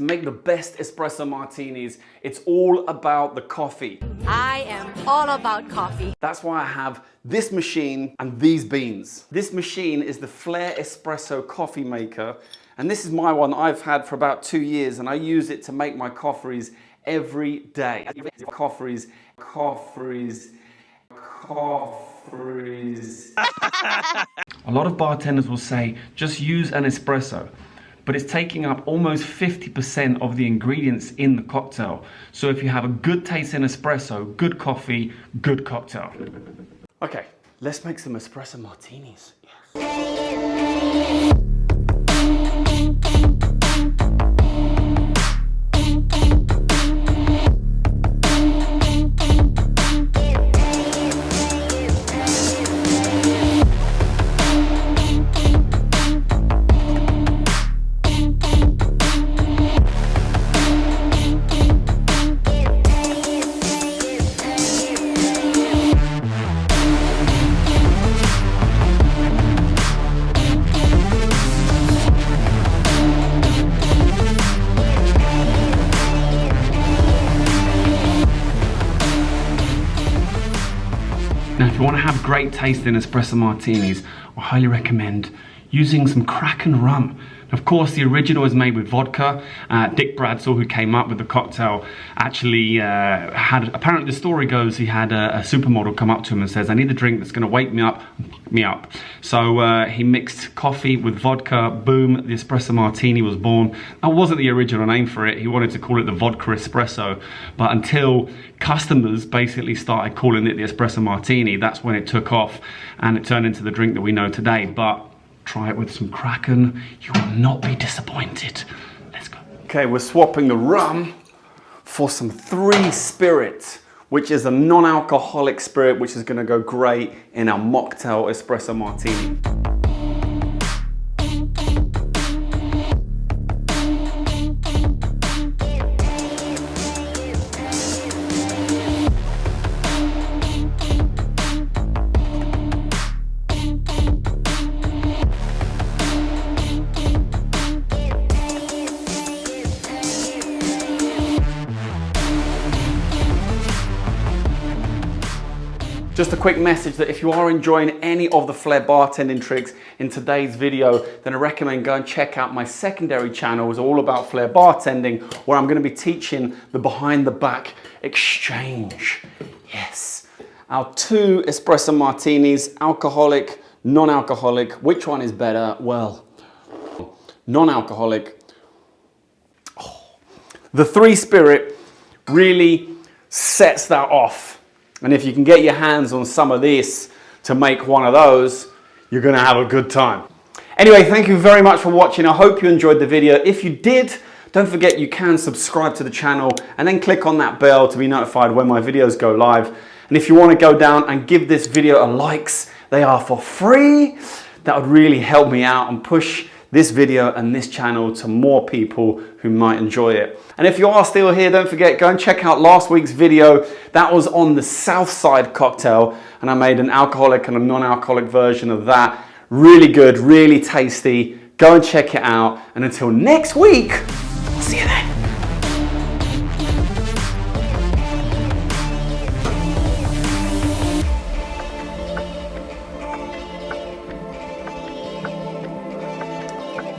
make the best espresso martinis, it's all about the coffee. I am all about coffee. That's why I have this machine and these beans. This machine is the Flair Espresso coffee maker, and this is my one I've had for about 2 years, and I use it to make my coffees every day. Coffees. A lot of bartenders will say, just use an espresso, but it's taking up almost 50% of the ingredients in the cocktail. So if you have a good taste in espresso, good coffee, good cocktail. Okay, let's make some espresso martinis. Yes. Now, if you want to have great tasting espresso martinis, I highly recommend using some Kraken rum. Of course, the original is made with vodka. Dick Bradshaw, who came up with the cocktail, actually apparently the story goes, he had a supermodel come up to him and says, I need a drink that's going to wake me up, So he mixed coffee with vodka, boom, the espresso martini was born. That wasn't the original name for it. He wanted to call it the vodka espresso, but until customers basically started calling it the espresso martini, that's when it took off and it turned into the drink that we know today. But try it with some Kraken, you will not be disappointed. Let's go. Okay, we're swapping the rum for some 3 Spirit, which is a non-alcoholic spirit, which is gonna go great in our mocktail espresso martini. Just a quick message that if you are enjoying any of the Flair bartending tricks in today's video, then I recommend go and check out my secondary channel. It's all about Flair bartending, where I'm going to be teaching the behind the back exchange. Yes. Our 2 espresso martinis, alcoholic, non-alcoholic. Which one is better? Well, non-alcoholic. Oh. The 3 Spirit really sets that off. And if you can get your hands on some of this to make one of those, you're gonna have a good time. Anyway, thank you very much for watching. I hope you enjoyed the video. If you did, don't forget you can subscribe to the channel and then click on that bell to be notified when my videos go live. And if you wanna go down and give this video a likes, they are for free. That would really help me out and push this video and this channel to more people who might enjoy it. And if you are still here, don't forget, go and check out last week's video. That was on the Southside cocktail, and I made an alcoholic and a non-alcoholic version of that. Really good, really tasty. Go and check it out. And until next week,